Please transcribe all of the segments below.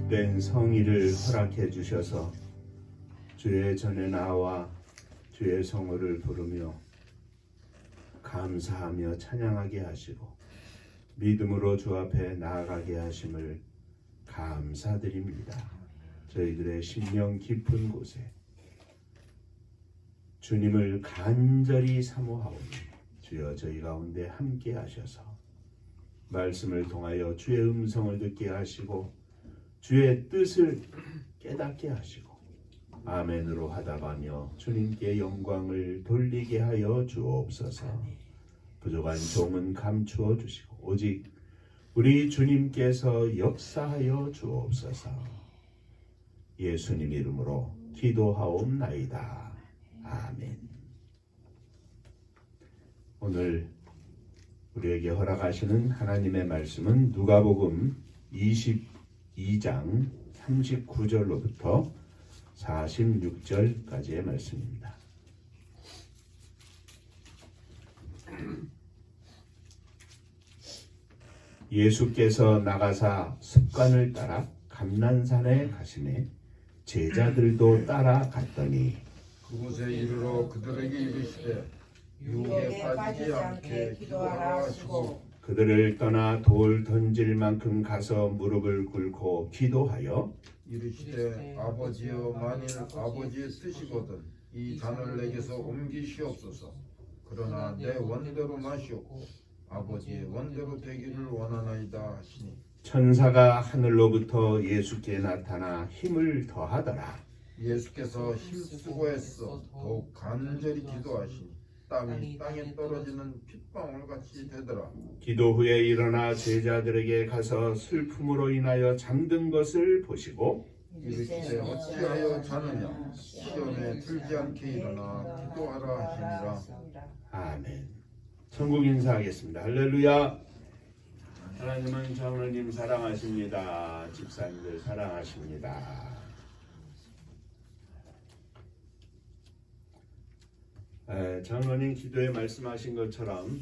복된 성의를 허락해 주셔서 주의 전에 나와 주의 성호를 부르며 감사하며 찬양하게 하시고 믿음으로 주 앞에 나아가게 하심을 감사드립니다. 저희들의 심령 깊은 곳에 주님을 간절히 사모하오니 주여 저희 가운데 함께 하셔서 말씀을 통하여 주의 음성을 듣게 하시고 주의 뜻을 깨닫게 하시고 아멘으로 하다가며 주님께 영광을 돌리게 하여 주옵소서. 부족한 종은 감추어 주시고 오직 우리 주님께서 역사하여 주옵소서. 예수님 이름으로 기도하옵나이다. 아멘. 오늘 우리에게 허락하시는 하나님의 말씀은 누가복음 22장 39절로부터 46절까지의 말씀입니다. 예수께서 나가사 습관을 따라 감난산에 가시매 제자들도 따라갔더니 그곳에 이르러 그들에게 이르시되 유혹에 빠지지 않게 기도하라 하시고 그들을 떠나 돌 던질 만큼 가서 무릎을 꿇고 기도하여 이르시되 아버지여 만일 아버지의 뜻이거든 이 잔을 내게서 옮기시옵소서. 그러나 내 원대로 마시옵고 아버지의 원대로 되기를 원하나이다 하시니 천사가 하늘로부터 예수께 나타나 힘을 더하더라. 예수께서 힘쓰고 애써 더욱 간절히 기도하시니 땀이 땅에 떨어지는 핏방울 같이 되더라. 기도 후에 일어나 제자들에게 가서 슬픔으로 인하여 잠든 것을 보시고 이르시되 어찌하여 자느냐 시험에 들지 않게 일어나 기도하라 하시니라. 아멘. 천국 인사하겠습니다. 할렐루야. 하나님은 장로님 사랑하십니다. 집사님들 사랑하십니다. 장로님 기도에 말씀하신 것처럼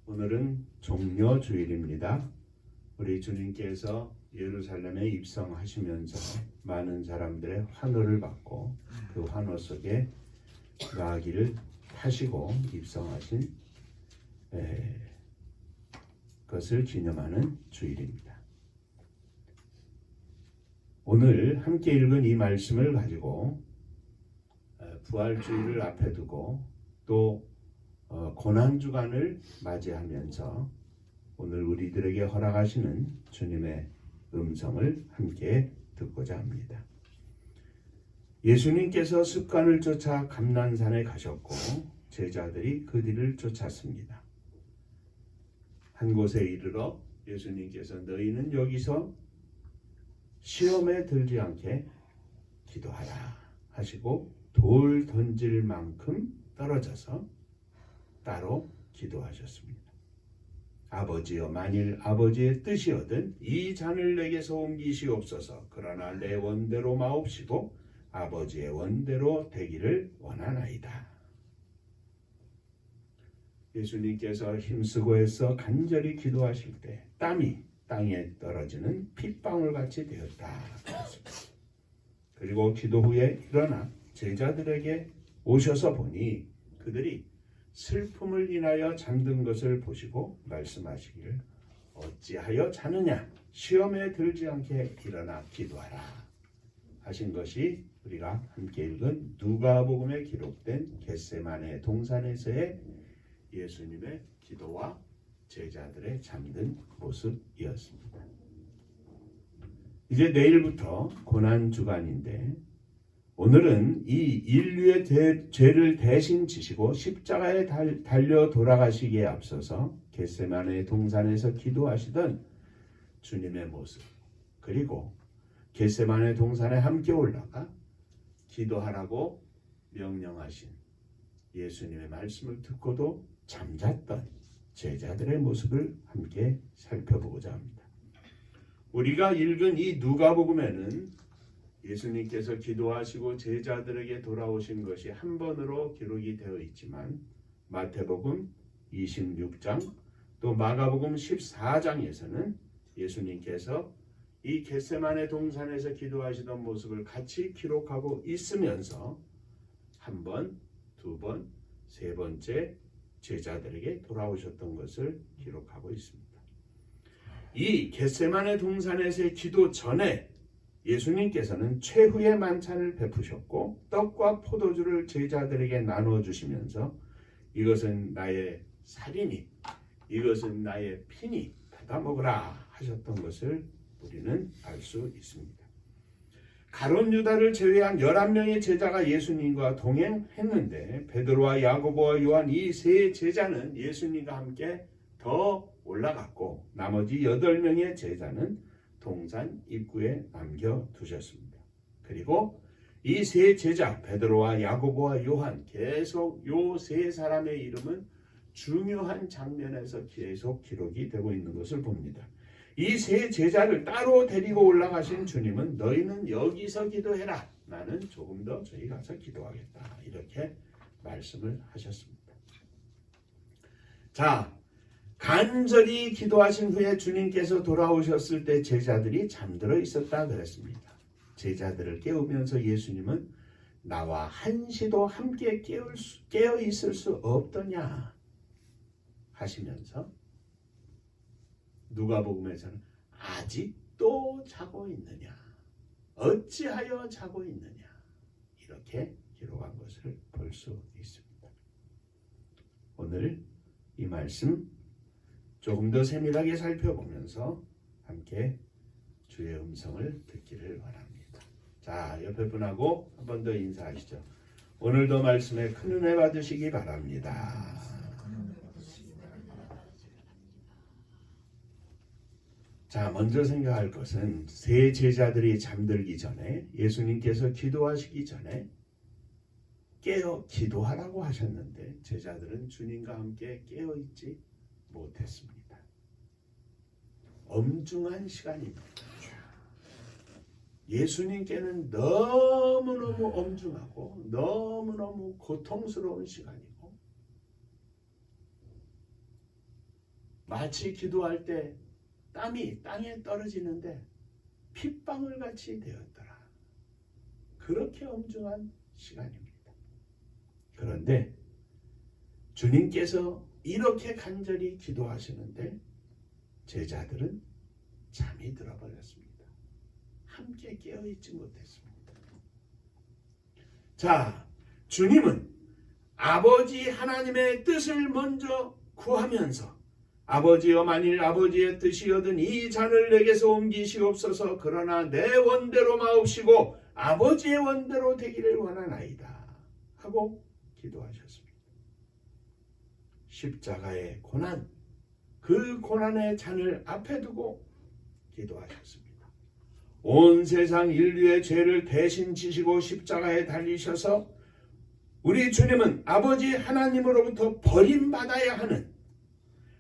오늘은 종려주일입니다. 우리 주님께서 예루살렘에 입성하시면서 많은 사람들의 환호를 받고 그 환호 속에 나귀를 타시고 입성하신 것을 기념하는 주일입니다. 오늘 함께 읽은 이 말씀을 가지고 부활주일을 앞에 두고 또 고난주간을 맞이하면서 오늘 우리들에게 허락하시는 주님의 음성을 함께 듣고자 합니다. 예수님께서 습관을 쫓아 감난산에 가셨고 제자들이 그 뒤를 쫓았습니다. 한 곳에 이르러 예수님께서 너희는 여기서 시험에 들지 않게 기도하라 하시고 돌 던질 만큼 떨어져서 따로 기도하셨습니다. 아버지여 만일 아버지의 뜻이거든 이 잔을 내게서 옮기시옵소서. 그러나 내 원대로 마옵시고 아버지의 원대로 되기를 원하나이다. 예수님께서 힘쓰고 애써 간절히 기도하실 때 땀이 땅에 떨어지는 핏방울 같이 되었다. 그리고 기도 후에 일어나 제자들에게 오셔서 보니 그들이 슬픔을 인하여 잠든 것을 보시고 말씀하시기를 어찌하여 자느냐 시험에 들지 않게 일어나 기도하라 하신 것이 우리가 함께 읽은 누가복음에 기록된 겟세마네 동산에서의 예수님의 기도와 제자들의 잠든 모습이었습니다. 이제 내일부터 고난주간인데 오늘은 이 인류의 죄를 대신 지시고 십자가에 달려 돌아가시기에 앞서서 겟세마네 동산에서 기도하시던 주님의 모습 그리고 겟세마네 동산에 함께 올라가 기도하라고 명령하신 예수님의 말씀을 듣고도 잠잤던 제자들의 모습을 함께 살펴보고자 합니다. 우리가 읽은 이 누가복음에는 예수님께서 기도하시고 제자들에게 돌아오신 것이 한 번으로 기록이 되어 있지만 마태복음 26장 또 마가복음 14장에서는 예수님께서 이 겟세마네 동산에서 기도하시던 모습을 같이 기록하고 있으면서 한 번, 두 번, 세 번째 제자들에게 돌아오셨던 것을 기록하고 있습니다. 이 겟세마네 동산에서의 기도 전에 예수님께서는 최후의 만찬을 베푸셨고 떡과 포도주를 제자들에게 나누어 주시면서 이것은 나의 살이니 이것은 나의 피니 받아 먹으라 하셨던 것을 우리는 알 수 있습니다. 가룟 유다를 제외한 11명의 제자가 예수님과 동행했는데 베드로와 야고보와 요한 이 세 제자는 예수님과 함께 더 올라갔고 나머지 8명의 제자는 동산 입구에 남겨두셨습니다. 그리고 이 세 제자 베드로와 야고보와 요한 계속 요 세 사람의 이름은 중요한 장면에서 계속 기록이 되고 있는 것을 봅니다. 이 세 제자를 따로 데리고 올라가신 주님은 너희는 여기서 기도해라. 나는 조금 더 저희 가서 기도하겠다. 이렇게 말씀을 하셨습니다. 자, 간절히 기도하신 후에 주님께서 돌아오셨을 때 제자들이 잠들어 있었다 그랬습니다. 제자들을 깨우면서 예수님은 나와 한시도 함께 깨어 있을 수 없더냐 하시면서 누가복음에서는 아직도 자고 있느냐 어찌하여 자고 있느냐 이렇게 기록한 것을 볼 수 있습니다. 오늘 이 말씀 조금 더 세밀하게 살펴보면서 함께 주의 음성을 듣기를 바랍니다. 자, 옆에 분하고 한 번 더 인사하시죠. 오늘도 말씀에 큰 은혜 받으시기 바랍니다. 자, 먼저 생각할 것은 세 제자들이 잠들기 전에 예수님께서 기도하시기 전에 깨어 기도하라고 하셨는데 제자들은 주님과 함께 깨어 있지 못했습니다. 엄중한 시간입니다. 예수님께는 너무너무 엄중하고 너무너무 고통스러운 시간이고 마치 기도할 때 땀이 땅에 떨어지는데 핏방울 같이 되었더라. 그렇게 엄중한 시간입니다. 그런데 주님께서 이렇게 간절히 기도하시는데 제자들은 잠이 들어버렸습니다. 함께 깨어있지 못했습니다. 자, 주님은 아버지 하나님의 뜻을 먼저 구하면서 아버지여 만일 아버지의 뜻이거든 이 잔을 내게서 옮기시옵소서 그러나 내 원대로 마옵시고 아버지의 원대로 되기를 원하나이다 하고 기도하셨습니다. 십자가의 고난 그 고난의 잔을 앞에 두고 기도하셨습니다. 온 세상 인류의 죄를 대신 지시고 십자가에 달리셔서 우리 주님은 아버지 하나님으로부터 버림받아야 하는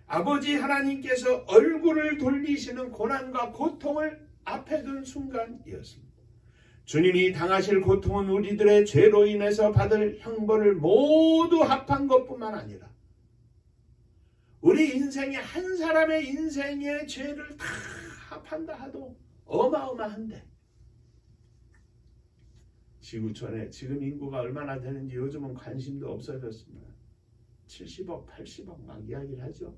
아버지 하나님께서 얼굴을 돌리시는 고난과 고통을 앞에 둔 순간이었습니다. 주님이 당하실 고통은 우리들의 죄로 인해서 받을 형벌을 모두 합한 것뿐만 아니라 우리 인생의 한 사람의 인생의 죄를 다 합한다 하도 어마어마한데 지구촌에 지금 인구가 얼마나 되는지 요즘은 관심도 없어졌습니다. 70억, 80억 막 이야기를 하죠.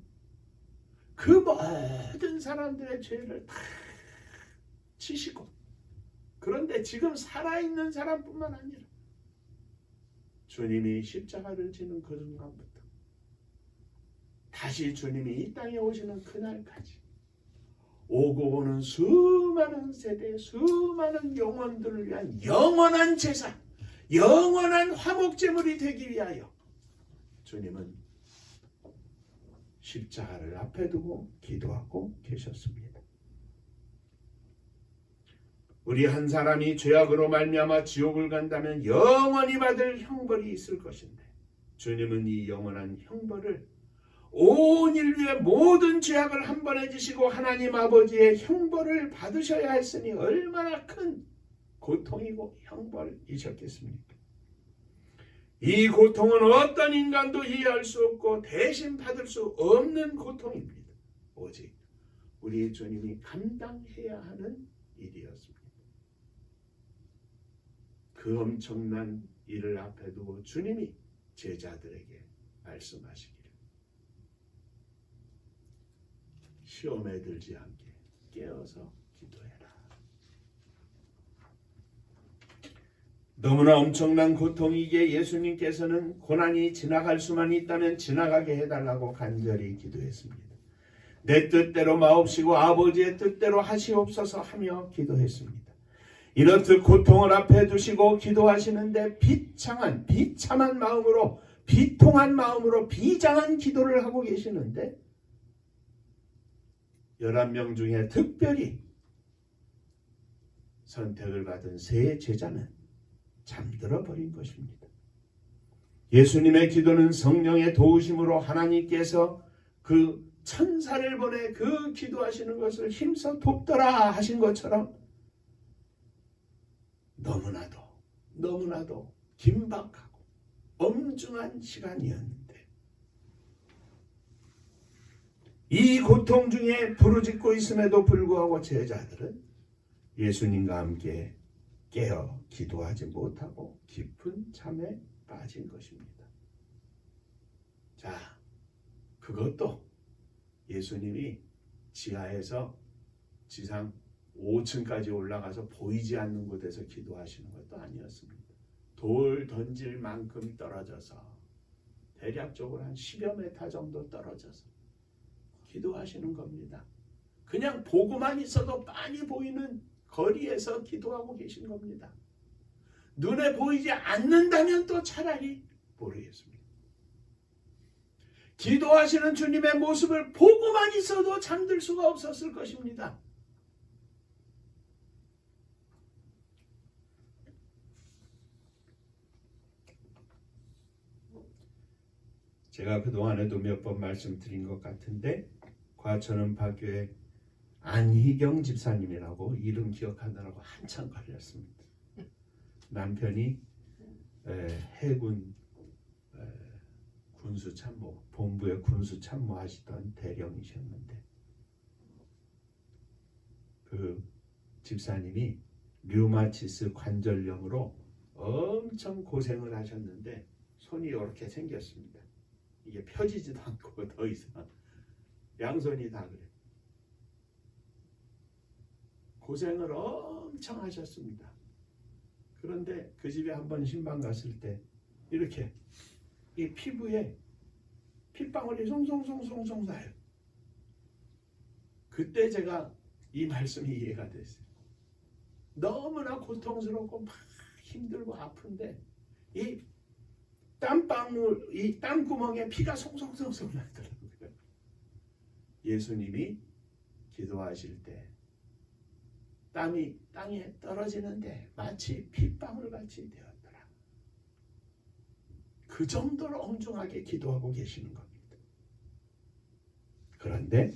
그 모든 사람들의 죄를 다 치시고 그런데 지금 살아있는 사람뿐만 아니라 주님이 십자가를 지는 그 순간부터 다시 주님이 이 땅에 오시는 그날까지 오고 오는 수많은 세대 수많은 영혼들을 위한 영원한 제사 영원한 화목제물이 되기 위하여 주님은 십자가를 앞에 두고 기도하고 계셨습니다. 우리 한 사람이 죄악으로 말미암아 지옥을 간다면 영원히 받을 형벌이 있을 것인데 주님은 이 영원한 형벌을 온 인류의 모든 죄악을 한 번에 지시고 하나님 아버지의 형벌을 받으셔야 했으니 얼마나 큰 고통이고 형벌이셨겠습니까? 이 고통은 어떤 인간도 이해할 수 없고 대신 받을 수 없는 고통입니다. 오직 우리 주님이 감당해야 하는 일이었습니다. 그 엄청난 일을 앞에 두고 주님이 제자들에게 말씀하시기를 시험에 들지 않게 깨어서 기도해라. 너무나 엄청난 고통이기에 예수님께서는 고난이 지나갈 수만 있다면 지나가게 해달라고 간절히 기도했습니다. 내 뜻대로 마옵시고 아버지의 뜻대로 하시옵소서 하며 기도했습니다. 이렇듯 고통을 앞에 두시고 기도하시는데 비참한 마음으로, 비통한 마음으로 비장한 기도를 하고 계시는데 11명 중에 특별히 선택을 받은 세 제자는 잠들어 버린 것입니다. 예수님의 기도는 성령의 도우심으로 하나님께서 그 천사를 보내 그 기도하시는 것을 힘써 돕더라 하신 것처럼 너무나도 긴박하고 엄중한 시간이었는데 이 고통 중에 부르짖고 있음에도 불구하고 제자들은 예수님과 함께 깨어 기도하지 못하고 깊은 잠에 빠진 것입니다. 자, 그것도 예수님이 지하에서 지상 5층까지 올라가서 보이지 않는 곳에서 기도하시는 것도 아니었습니다. 돌 던질 만큼 떨어져서 대략적으로 한 10여 메타 정도 떨어져서 기도하시는 겁니다. 그냥 보고만 있어도 빤히 보이는 거리에서 기도하고 계신 겁니다. 눈에 보이지 않는다면 또 차라리 모르겠습니다. 기도하시는 주님의 모습을 보고만 있어도 잠들 수가 없었을 것입니다. 제가 그동안에도 몇 번 말씀드린 것 같은데 과천은 박교의 안희경 집사님이라고 이름 기억하느라고 한참 걸렸습니다. 남편이 해군 군수참모, 본부의 군수참모 하시던 대령이셨는데 그 집사님이 류마티스 관절염으로 엄청 고생을 하셨는데 손이 이렇게 생겼습니다. 이게 펴지지도 않고 더 이상 양손이 다 그래. 고생을 엄청 하셨습니다. 그런데 그 집에 한번 신방 갔을 때 이렇게 이 피부에 핏방울이 송송송송송 나요. 그때 제가 이 말씀이 이해가 됐어요. 너무나 고통스럽고 막 힘들고 아픈데 이 땀방울, 이 땀구멍에 피가 송송송송 나더라고요. 예수님이 기도하실 때 땀이 땅에 떨어지는데 마치 핏방울 같이 되었더라. 그 정도로 엄중하게 기도하고 계시는 겁니다. 그런데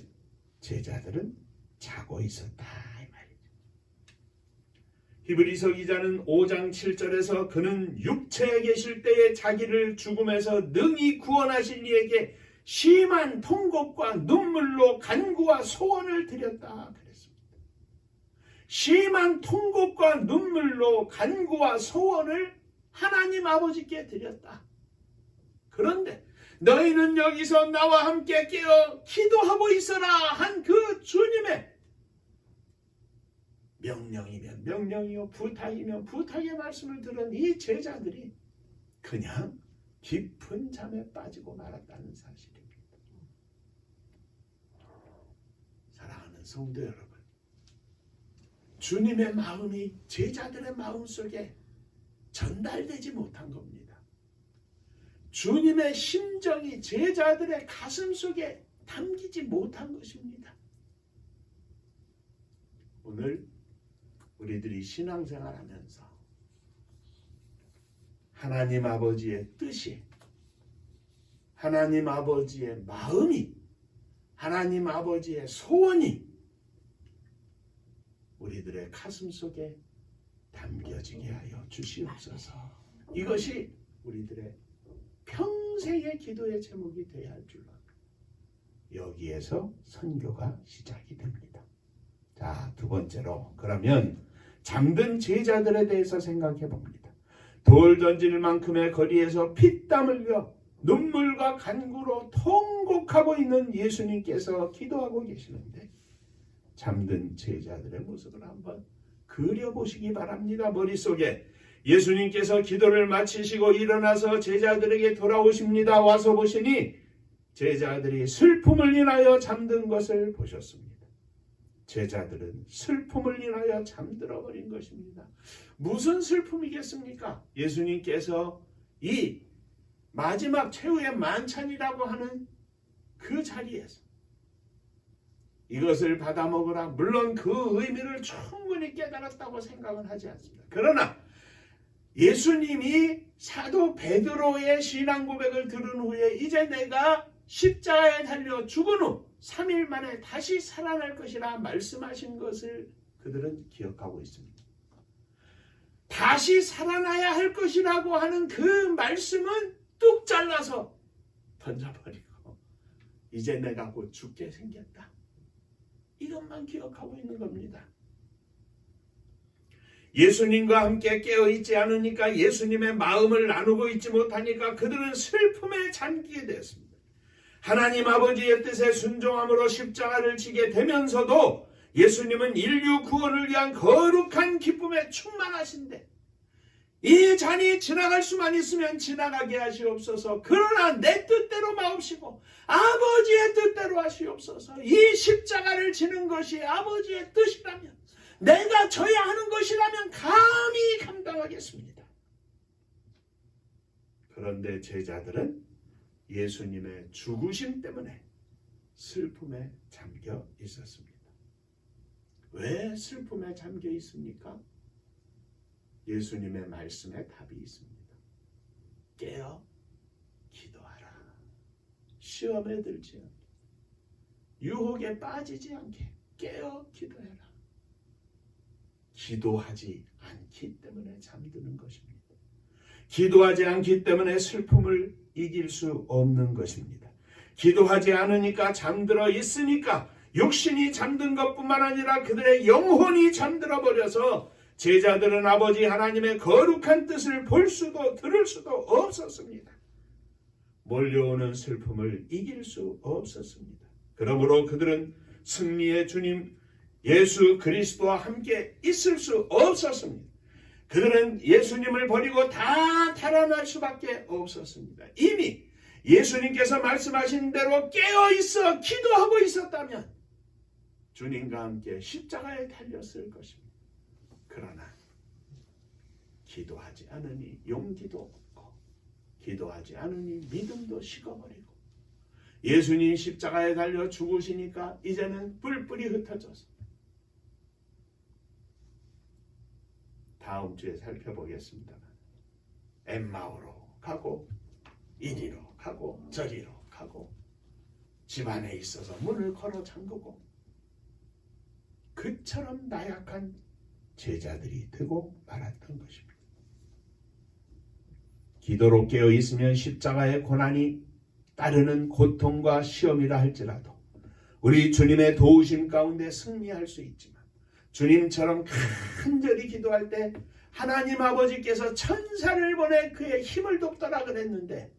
제자들은 자고 있었다 이 말이죠. 히브리서 기자는 5장 7절에서 그는 육체에 계실 때에 자기를 죽음에서 능히 구원하실 이에게 심한 통곡과 눈물로 간구와 소원을 드렸다 그랬습니다. 심한 통곡과 눈물로 간구와 소원을 하나님 아버지께 드렸다. 그런데 너희는 여기서 나와 함께 깨어 기도하고 있어라 한 그 주님의 명령이면 명령이요 부탁이면 부탁의 말씀을 들은 이 제자들이 그냥 깊은 잠에 빠지고 말았다는 사실입니다. 사랑하는 성도 여러분, 주님의 마음이 제자들의 마음속에 전달되지 못한 겁니다. 주님의 심정이 제자들의 가슴 속에 담기지 못한 것입니다. 오늘 우리들이 신앙생활하면서 하나님 아버지의 뜻이, 하나님 아버지의 마음이, 하나님 아버지의 소원이 우리들의 가슴 속에 담겨지게 하여 주시옵소서. 이것이 우리들의 평생의 기도의 제목이 되어야 할 줄로 여기에서 선교가 시작이 됩니다. 자, 자, 두 번째로 그러면 잠든 제자들에 대해서 생각해 봅니다. 돌 던질 만큼의 거리에서 피땀 흘려 눈물과 간구로 통곡하고 있는 예수님께서 기도하고 계시는데 잠든 제자들의 모습을 한번 그려보시기 바랍니다. 머릿속에 예수님께서 기도를 마치시고 일어나서 제자들에게 돌아오십니다. 와서 보시니 제자들이 슬픔을 인하여 잠든 것을 보셨습니다. 제자들은 슬픔을 인하여 잠들어 버린 것입니다. 무슨 슬픔이겠습니까? 예수님께서 이 마지막 최후의 만찬이라고 하는 그 자리에서 이것을 받아 먹으라. 물론 그 의미를 충분히 깨달았다고 생각은 하지 않습니다. 그러나 예수님이 사도 베드로의 신앙 고백을 들은 후에 이제 내가 십자가에 달려 죽은 후 3일 만에 다시 살아날 것이라 말씀하신 것을 그들은 기억하고 있습니다. 다시 살아나야 할 것이라고 하는 그 말씀은 뚝 잘라서 던져버리고 이제 내가 곧 죽게 생겼다. 이것만 기억하고 있는 겁니다. 예수님과 함께 깨어있지 않으니까 예수님의 마음을 나누고 있지 못하니까 그들은 슬픔에 잠기게 되었습니다. 하나님 아버지의 뜻에 순종함으로 십자가를 지게 되면서도 예수님은 인류 구원을 위한 거룩한 기쁨에 충만하신데 이 잔이 지나갈 수만 있으면 지나가게 하시옵소서. 그러나 내 뜻대로 마옵시고 아버지의 뜻대로 하시옵소서. 이 십자가를 지는 것이 아버지의 뜻이라면 내가 져야 하는 것이라면 감히 감당하겠습니다. 그런데 제자들은 예수님의 죽으심 때문에 슬픔에 잠겨 있었습니다. 왜 슬픔에 잠겨 있습니까? 예수님의 말씀에 답이 있습니다. 깨어 기도하라. 시험에 들지 않게, 유혹에 빠지지 않게 깨어 기도해라. 기도하지 않기 때문에 잠드는 것입니다. 기도하지 않기 때문에 슬픔을 이길 수 없는 것입니다. 기도하지 않으니까 잠들어 있으니까 육신이 잠든 것뿐만 아니라 그들의 영혼이 잠들어 버려서 제자들은 아버지 하나님의 거룩한 뜻을 볼 수도 들을 수도 없었습니다. 몰려오는 슬픔을 이길 수 없었습니다. 그러므로 그들은 승리의 주님 예수 그리스도와 함께 있을 수 없었습니다. 그들은 예수님을 버리고 다 달아날 수밖에 없었습니다. 이미 예수님께서 말씀하신 대로 깨어있어 기도하고 있었다면 주님과 함께 십자가에 달렸을 것입니다. 그러나 기도하지 않으니 용기도 없고 기도하지 않으니 믿음도 식어버리고 예수님 십자가에 달려 죽으시니까 이제는 뿔뿔이 흩어져서 다음 주에 살펴보겠습니다. 엠마오로 가고 이리로 가고 저리로 가고 집안에 있어서 문을 걸어 잠그고 그처럼 나약한 제자들이 되고 말았던 것입니다. 기도로 깨어 있으면 십자가의 고난이 따르는 고통과 시험이라 할지라도 우리 주님의 도우심 가운데 승리할 수 있지만 주님처럼 간절히 기도할 때 하나님 아버지께서 천사를 보내 그의 힘을 돕더라 그랬는데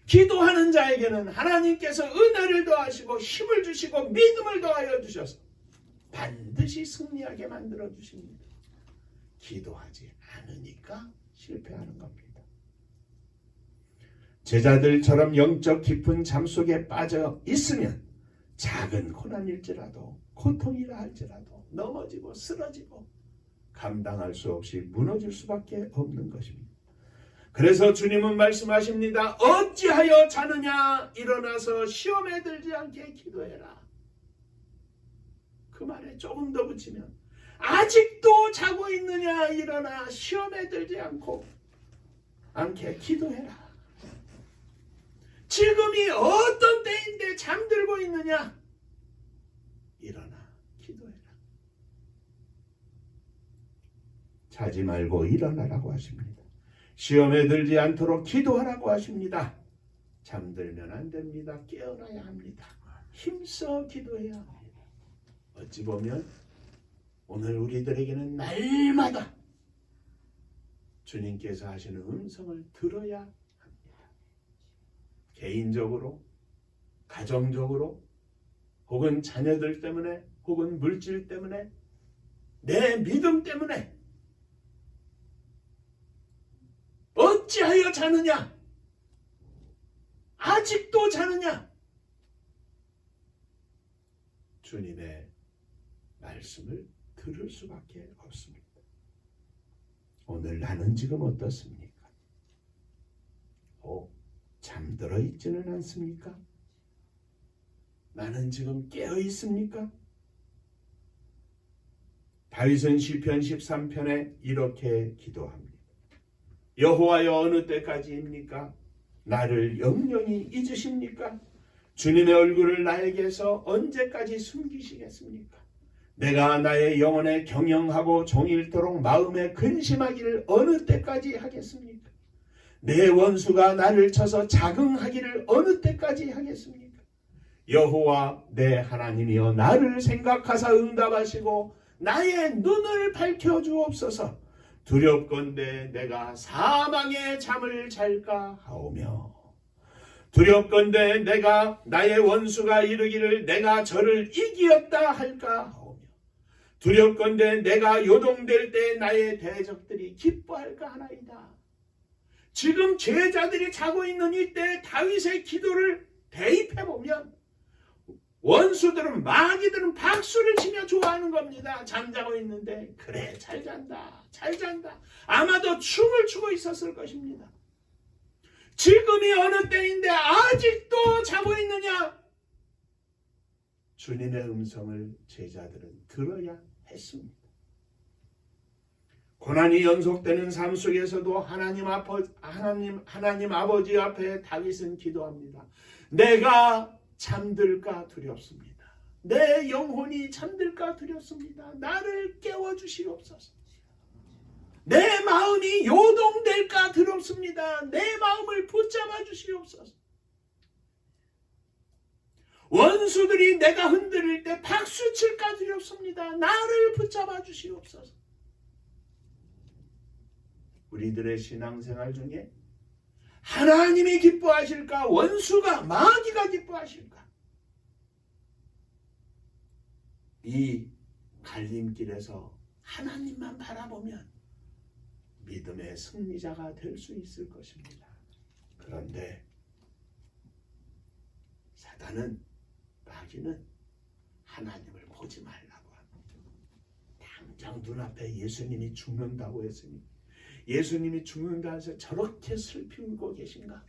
기도하는 자에게는 하나님께서 은혜를 더하시고 힘을 주시고 믿음을 더하여 주셔서 반드시 승리하게 만들어 주십니다. 기도하지 않으니까 실패하는 겁니다. 제자들처럼 영적 깊은 잠 속에 빠져 있으면 작은 고난일지라도 고통이라 할지라도 넘어지고 쓰러지고 감당할 수 없이 무너질 수밖에 없는 것입니다. 그래서 주님은 말씀하십니다. 어찌하여 자느냐 일어나서 시험에 들지 않게 기도해라. 그 말에 조금 더 붙이면 아직도 자고 있느냐 일어나 시험에 들지 않게 기도해라. 지금이 어떤 때인데 잠들고 있느냐 일어나 기도해라. 자지 말고 일어나라고 하십니다. 시험에 들지 않도록 기도하라고 하십니다. 잠들면 안 됩니다. 깨어나야 합니다. 힘써 기도해야 합니다. 어찌 보면 오늘 우리들에게는 날마다 주님께서 하시는 음성을 들어야 합니다. 개인적으로, 가정적으로, 혹은 자녀들 때문에, 혹은 물질 때문에, 내 믿음 때문에 어찌하여 자느냐? 아직도 자느냐? 주님의 말씀을 들을 수밖에 없습니다. 오늘 나는 지금 어떻습니까? 잠들어 있지는 않습니까? 나는 지금 깨어 있습니까? 다윗은 시편 13편에 이렇게 기도합니다. 여호와여 어느 때까지입니까? 나를 영영히 잊으십니까? 주님의 얼굴을 나에게서 언제까지 숨기시겠습니까? 내가 나의 영혼에 경영하고 종일토록 마음에 근심하기를 어느 때까지 하겠습니까? 내 원수가 나를 쳐서 자긍하기를 어느 때까지 하겠습니까? 여호와 내 하나님이여 나를 생각하사 응답하시고 나의 눈을 밝혀주옵소서. 두렵건대 내가 사망의 잠을 잘까 하오며 두렵건대 내가 나의 원수가 이르기를 내가 저를 이기었다 할까 하오며 두렵건대 내가 요동될 때 나의 대적들이 기뻐할까 하나이다. 지금 죄자들이 자고 있는 이때 다윗의 기도를 대입해보면 원수들은 마귀들은 박수를 치며 좋아하는 겁니다. 잠자고 있는데 그래 잘 잔다 잘 잔다. 아마도 춤을 추고 있었을 것입니다. 지금이 어느 때인데 아직도 자고 있느냐? 주님의 음성을 제자들은 들어야 했습니다. 고난이 연속되는 삶 속에서도 하나님 아버지 앞에 다윗은 기도합니다. 내가 잠들까 두렵습니다. 내 영혼이 잠들까 두렵습니다. 나를 깨워주시옵소서. 내 마음이 요동될까 두렵습니다. 내 마음을 붙잡아 주시옵소서. 원수들이 내가 흔들릴 때 박수칠까 두렵습니다. 나를 붙잡아 주시옵소서. 우리들의 신앙생활 중에 하나님이 기뻐하실까? 원수가 마귀가 기뻐하실까? 이 갈림길에서 하나님만 바라보면 믿음의 승리자가 될 수 있을 것입니다. 그런데 사단은 마귀는 하나님을 보지 말라고 합니다. 당장 눈앞에 예수님이 죽는다고 했으니 예수님이 죽는다 해서 저렇게 슬피 울고 계신가?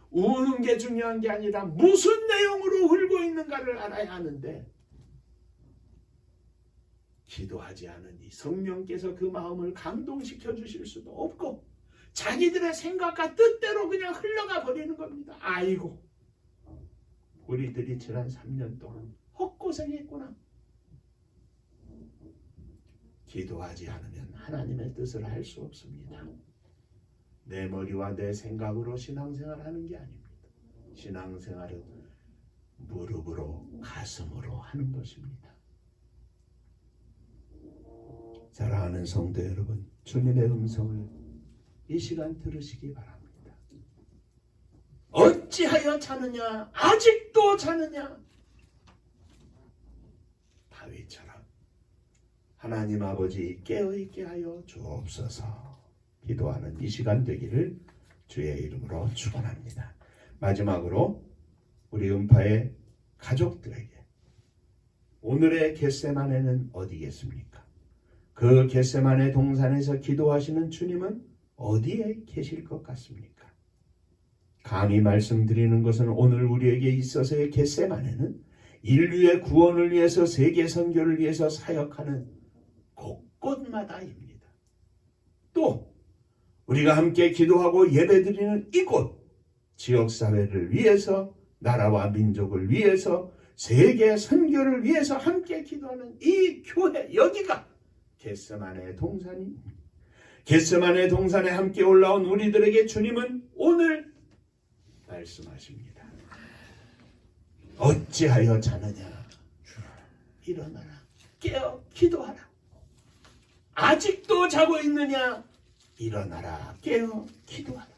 우는 게 중요한 게 아니라 무슨 내용으로 울고 있는가를 알아야 하는데 기도하지 않으니 성령께서 그 마음을 감동시켜 주실 수도 없고 자기들의 생각과 뜻대로 그냥 흘러가 버리는 겁니다. 아이고 우리들이 지난 3년 동안 헛고생했구나. 기도하지 않으면 하나님의 뜻을 할 수 없습니다. 내 머리와 내 생각으로 신앙생활하는 게 아닙니다. 신앙생활은 무릎으로 가슴으로 하는 것입니다. 사랑하는 성도 여러분, 주님의 음성을 이 시간 들으시기 바랍니다. 어찌하여 자느냐? 아직도 자느냐? 다윗처럼 하나님 아버지 깨어있게 하여 주옵소서. 기도하는 이 시간 되기를 주의 이름으로 축원합니다. 마지막으로 우리 음파의 가족들에게 오늘의 겟세마네는 어디겠습니까? 그 겟세마네 동산에서 기도하시는 주님은 어디에 계실 것 같습니까? 감히 말씀드리는 것은 오늘 우리에게 있어서의 겟세마네는 인류의 구원을 위해서 세계 선교를 위해서 사역하는 곳곳마다입니다. 또 우리가 함께 기도하고 예배드리는 이곳 지역사회를 위해서 나라와 민족을 위해서 세계 선교를 위해서 함께 기도하는 이 교회 여기가 겟세마네 동산입니다. 겟세마네 동산에 함께 올라온 우리들에게 주님은 오늘 말씀하십니다. 어찌하여 자느냐? 일어나라. 깨어 기도하라. 아직도 자고 있느냐? 일어나라. 깨어 기도하라.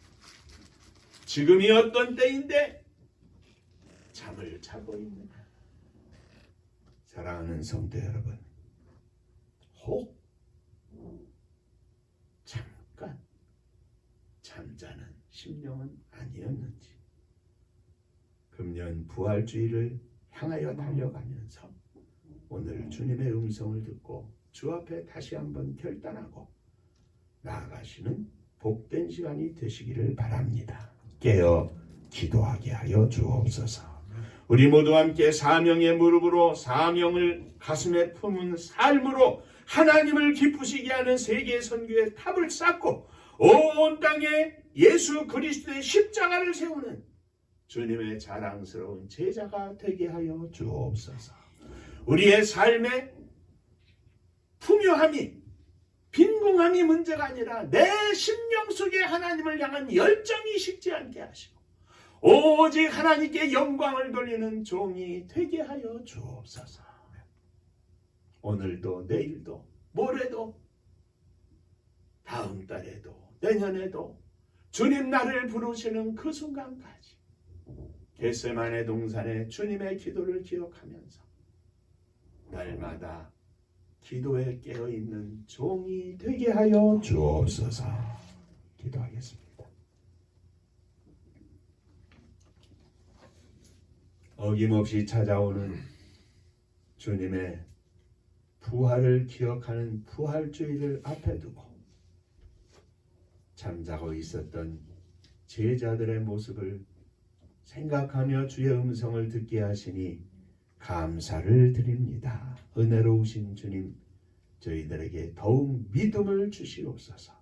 지금이 어떤 때인데 잠을 자고 있느냐? 사랑하는 성도 여러분, 혹 잠깐 잠자는 심령은 아니었는지, 금년 부활주의를 향하여 달려가면서 오늘 주님의 음성을 듣고 주 앞에 다시 한번 결단하고 나아가시는 복된 시간이 되시기를 바랍니다. 깨어 기도하게 하여 주옵소서. 우리 모두 함께 사명의 무릎으로, 사명을 가슴에 품은 삶으로 하나님을 기쁘시게 하는 세계 선교의 탑을 쌓고 온 땅에 예수 그리스도의 십자가를 세우는 주님의 자랑스러운 제자가 되게 하여 주옵소서. 우리의 삶의 풍요함이, 빈궁함이 문제가 아니라 내 심령 속에 하나님을 향한 열정이 식지 않게 하시고 오직 하나님께 영광을 돌리는 종이 되게 하여 주옵소서. 오늘도 내일도 모레도 다음 달에도 내년에도 주님 나를 부르시는 그 순간까지 겟세마네 동산의 주님의 기도를 기억하면서 날마다 기도에 깨어있는 종이 되게 하여 주옵소서. 기도하겠습니다. 어김없이 찾아오는 주님의 부활을 기억하는 부활주의를 앞에 두고 잠자고 있었던 제자들의 모습을 생각하며 주의 음성을 듣게 하시니 감사를 드립니다. 은혜로우신 주님, 저희들에게 더욱 믿음을 주시옵소서.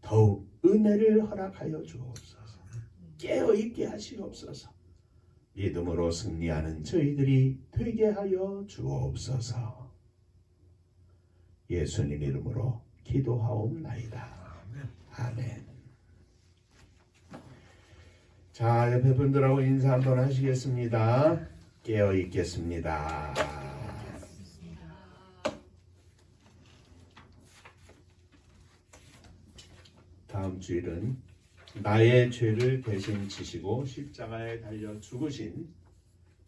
더욱 은혜를 허락하여 주옵소서. 깨어있게 하시옵소서. 믿음으로 승리하는 저희들이 되게 하여 주옵소서. 예수님 이름으로 기도하옵나이다. 아멘. 자, 옆에 분들하고 인사 한번 하시겠습니다. 깨어 있겠습니다. 다음 주일은 나의 죄를 대신 지시고 십자가에 달려 죽으신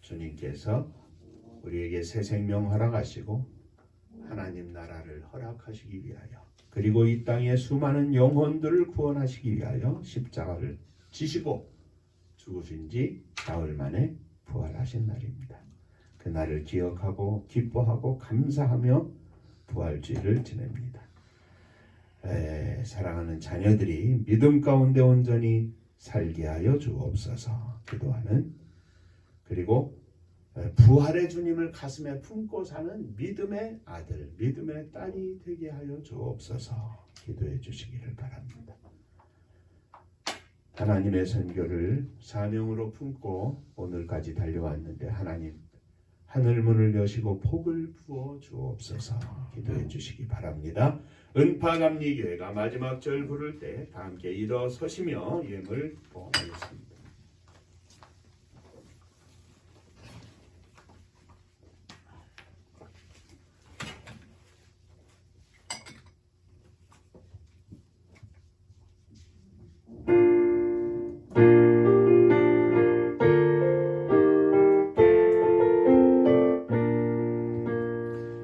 주님께서 우리에게 새 생명 허락하시고 하나님 나라를 허락하시기 위하여, 그리고 이 땅의 수많은 영혼들을 구원하시기 위하여 십자가를 지시고 죽으신 지 사흘 만에 부활하신 날입니다. 그 날을 기억하고 기뻐하고 감사하며 부활주의를 지냅니다. 사랑하는 자녀들이 믿음 가운데 온전히 살게 하여 주옵소서 기도하는, 그리고 부활의 주님을 가슴에 품고 사는 믿음의 아들, 믿음의 딸이 되게 하여 주옵소서 기도해 주시기를 바랍니다. 하나님의 선교를 사명으로 품고 오늘까지 달려왔는데 하나님 하늘문을 여시고 복을 부어 주옵소서 기도해 주시기 바랍니다. 은파감리교회가 마지막 절 부를 때 다 함께 일어서시며 예물 보하겠습니다.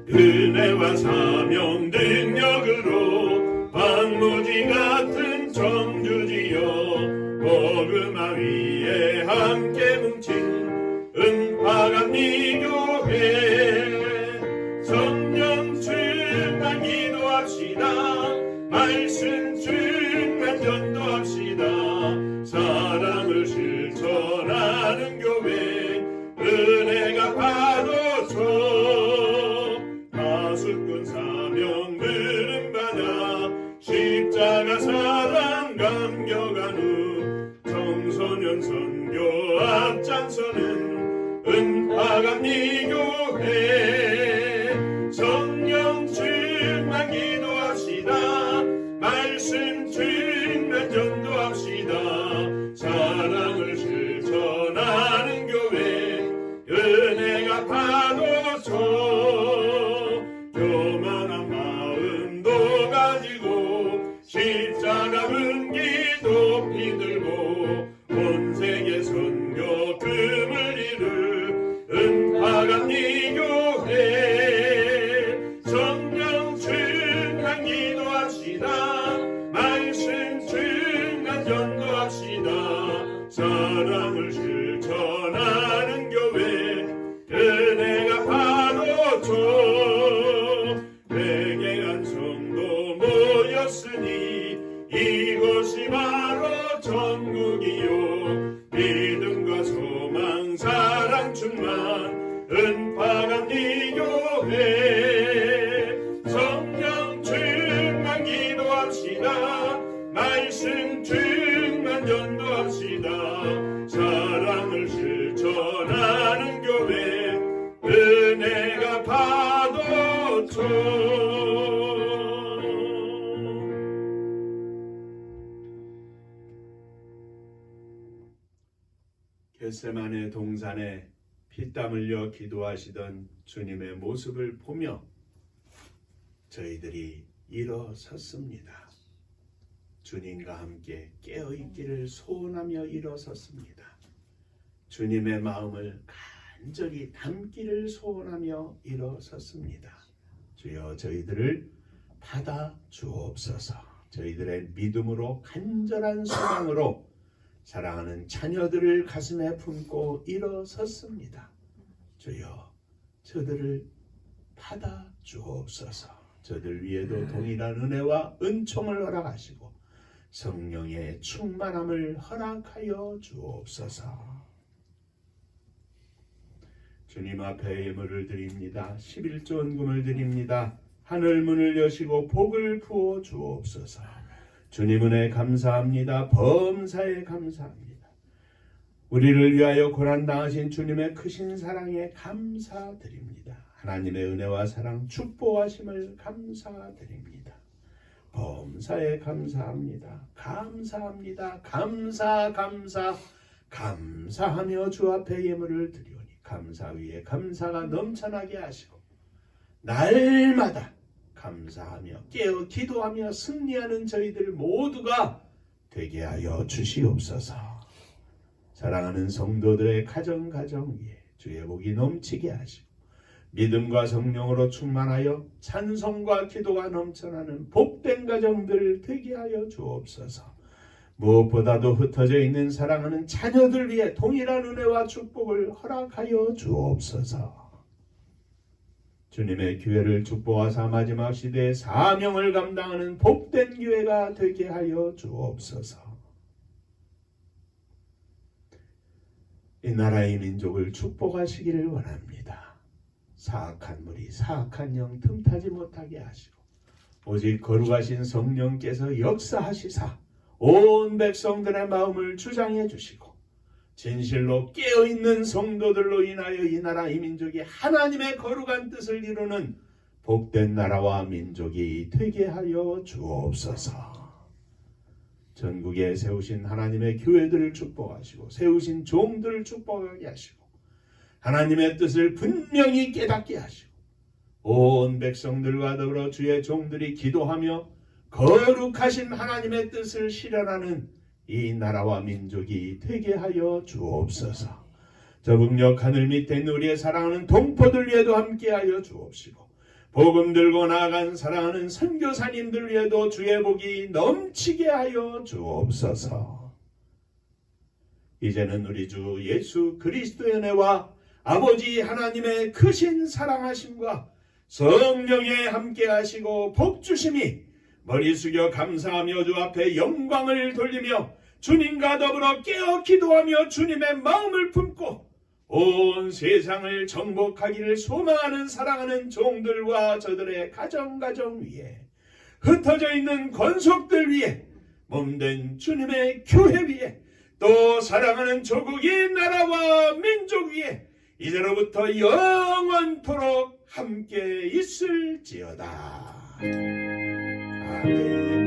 은혜와 사명 능력으로 방무지 같은 청주지여 복음화 위에 함께 뭉친 은파감리교회 성령 충만 기도합시다. 말씀 충만 전도합시다. 사랑을 실천하는 교회 은혜가 파도쳐 수꾼 사명 들은 바냐 십자가 사랑 감격한 후 청소년 선교 앞장서는 은파감리교회 성령 충만 기도합시다. 말씀 충만 전도합시다. 사랑을 실천하는 교회 은혜가 파도쳐 사랑을 실천하는 교회 은혜가 파도쳐 회개한 성도 모였으니 이곳이 바로 천국이요 믿음과 소망 사랑 충만 은파감 이 교회 성령 충만 기도합시다 말씀 충만 전도합시다 사랑을 실천하는 교회 은혜가 파도쳐 겟세마네 동산에 피땀 흘려 기도하시던 주님의 모습을 보며 저희들이 일어섰습니다. 주님과 함께 깨어있기를 소원하며 일어섰습니다. 주님의 마음을 간절히 담기를 소원하며 일어섰습니다. 주여 저희들을 받아 주옵소서. 저희들의 믿음으로 간절한 소망으로 사랑하는 자녀들을 가슴에 품고 일어섰습니다. 주여 저들을 받아 주옵소서. 저들 위에도 동일한 은혜와 은총을 허락하시고 성령의 충만함을 허락하여 주옵소서. 주님 앞에 예물을 드립니다. 11조 원금을 드립니다. 하늘 문을 여시고 복을 부어 주옵소서. 주님 은혜 감사합니다. 범사에 감사합니다. 우리를 위하여 고난당하신 주님의 크신 사랑에 감사드립니다. 하나님의 은혜와 사랑 축복하심을 감사드립니다. 범사에 감사합니다. 감사합니다. 감사하며 주 앞에 예물을 드리오니 감사 위에 감사가 넘쳐나게 하시고 날마다 감사하며 깨어 기도하며 승리하는 저희들 모두가 되게 하여 주시옵소서. 사랑하는 성도들의 가정 위에 주의 복이 넘치게 하시고 믿음과 성령으로 충만하여 찬송과 기도가 넘쳐나는 복된 가정들 되게 하여 주옵소서. 무엇보다도 흩어져 있는 사랑하는 자녀들 위해 동일한 은혜와 축복을 허락하여 주옵소서. 주님의 교회를 축복하사 마지막 시대의 사명을 감당하는 복된 교회가 되게 하여 주옵소서. 이 나라의 민족을 축복하시기를 원합니다. 사악한 무리, 사악한 영 틈타지 못하게 하시고 오직 거룩하신 성령께서 역사하시사 온 백성들의 마음을 주장해 주시고 진실로 깨어있는 성도들로 인하여 이 나라 이 민족이 하나님의 거룩한 뜻을 이루는 복된 나라와 민족이 되게 하여 주옵소서. 전국에 세우신 하나님의 교회들을 축복하시고 세우신 종들을 축복하게 하시고 하나님의 뜻을 분명히 깨닫게 하시고 온 백성들과 더불어 주의 종들이 기도하며 거룩하신 하나님의 뜻을 실현하는 이 나라와 민족이 되게 하여 주옵소서. 저 북녘 하늘 밑에 있는 우리의 사랑하는 동포들 위에도 함께하여 주옵시고 복음 들고 나아간 사랑하는 선교사님들 위에도 주의 복이 넘치게 하여 주옵소서. 이제는 우리 주 예수 그리스도의 은혜와 아버지 하나님의 크신 사랑하심과 성령의 함께하시고 복주심이 머리 숙여 감사하며 주 앞에 영광을 돌리며 주님과 더불어 깨어 기도하며 주님의 마음을 품고 온 세상을 정복하기를 소망하는 사랑하는 종들과 저들의 가정 위에 흩어져 있는 권속들 위에 몸된 주님의 교회 위에 또 사랑하는 조국의 나라와 민족 위에 이제로부터 영원토록 함께 있을지어다. 아멘.